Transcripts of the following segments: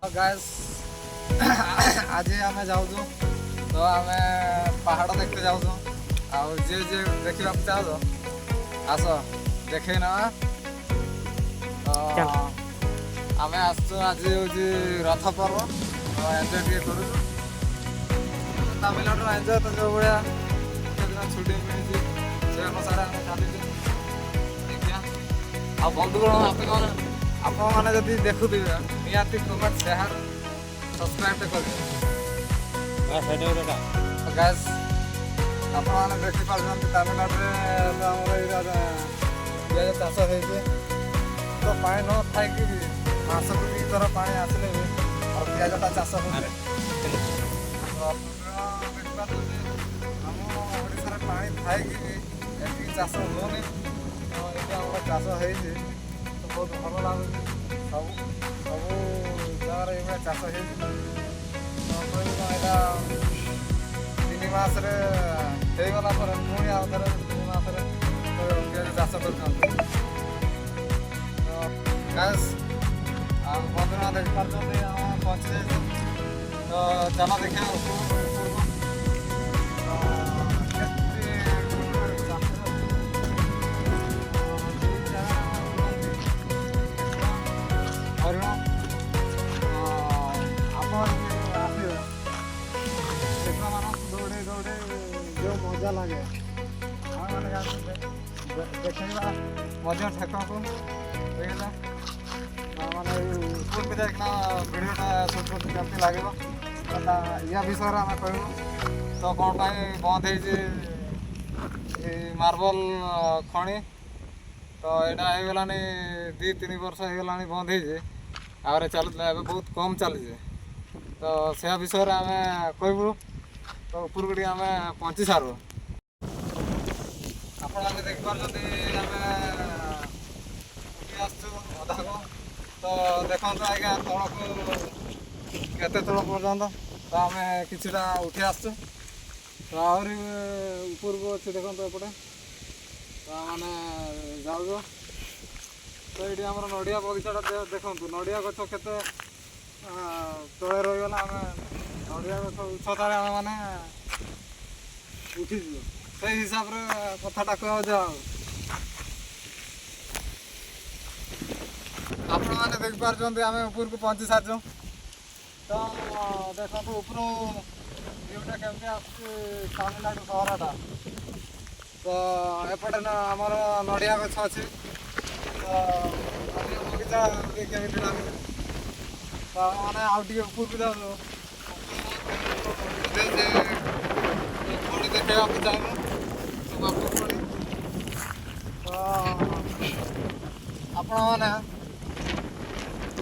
guys आज आम जाऊँ तो आम पहाड़ देखते जाऊँ जे जे देखा चाहो आस देखे ना तो आम आस आज हूँ रथ पर्व तो एंजय टे करूँ तमिलनाडु एंजय तो जो भाया दिन छुट्टी मिली से अनुसार आम चलते देखिए आ बंधुगण आप मैंने जब देखुवे निहाती कमेंट शेयर सब्सक्राइब कर गैस आपने देखिपार तमिलनाडु ये चाष हो तो पा न था कि मसक भी थर पा आसले भी और पिजटा चाष हो आम ओडार पा था कि चाष होनी तो ये चाष हो बहुत भल लगुच सब सब जगह ये चाष हो यहाँ 3 मासरे होगला पुणी आउ थे 3 मासरे पिज चाष कर गैस बंधुना देखिपारे पहुँची जाए तो चल देखा हरिण आप आसवे देखा मान दौड़े दौड़े जो मजा लगे आम देखा ठेक को देखा माने स्कूल भी देखना भिडियोटा सुट करते केमती लगे या विषय आम कहूँ तो कौन बंद हो मार्बल खଣି तो यहाँ होगलानी 2-3 वर्ष होगला बंद हो चलुला बहुत कम चली तो से विषय आम कहूँ तो उपरको टे आम पहुँची सारू आप देखिपार आधा को तो देखो आज्ञा तल को केते तल पर्यंत तो आम किटा उठी आसु तो आहरी ऊपर को अच्छे देखो एपटे तो मैंने जाऊ तो ये आम नड़िया बगीचा देखो नड़िया गछ के तले रहीगला आम नड़िया गछ उच्चतार आम मैंने उठीज से हिसाब से कथाटा कह जाओ आप देखिपारे आम ऊपर को पहुँची सारी तो देखो ऊपर व्यूटा केमती तमिलनाडु सहरटा तो एपटे ना आमर नड़िया गछ अच्छी तो नड़िया बगीचा केमी लगे तो मैंने आउ टे ऊपर को जाऊँ खड़ी देखा चाहूँ तो बापू खड़ी तो आपण मैंने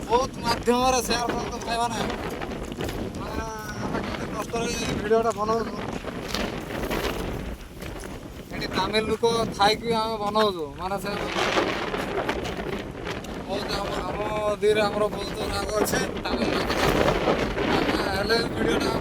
बहुत माध्यम सेयार करते भाई मैंने कष्ट भिडियोटा बनाऊ ये तमिल लोक थी आम बनाऊ माने से बहुत आम दीरे आम बहुत राग अच्छे तमिल भिडियोटा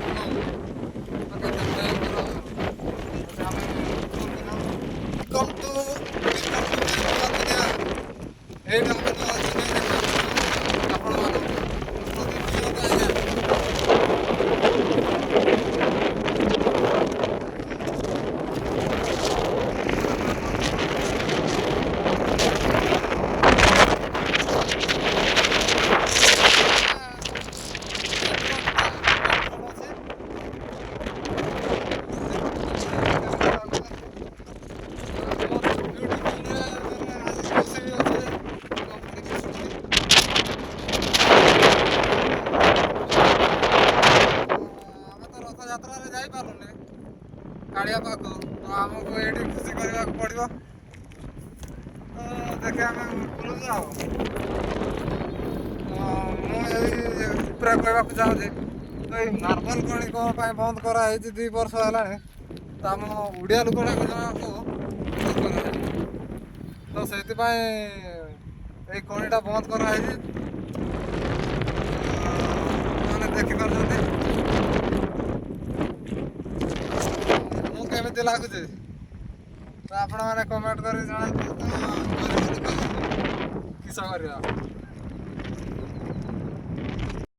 कालिया पाख तो आमको ये खुशी करने पड़ो तो देखे आम बुलू मुझे कहवाक चाहूँगी तो ये मार्बल खଣି कौन बंद कराई 2 वर्ष है तो आम ओडिया लोक तो से खणीटा बंद कराई मैंने देखिपार केमी लगुच तो आपण मैंने कमेंट कर किस कर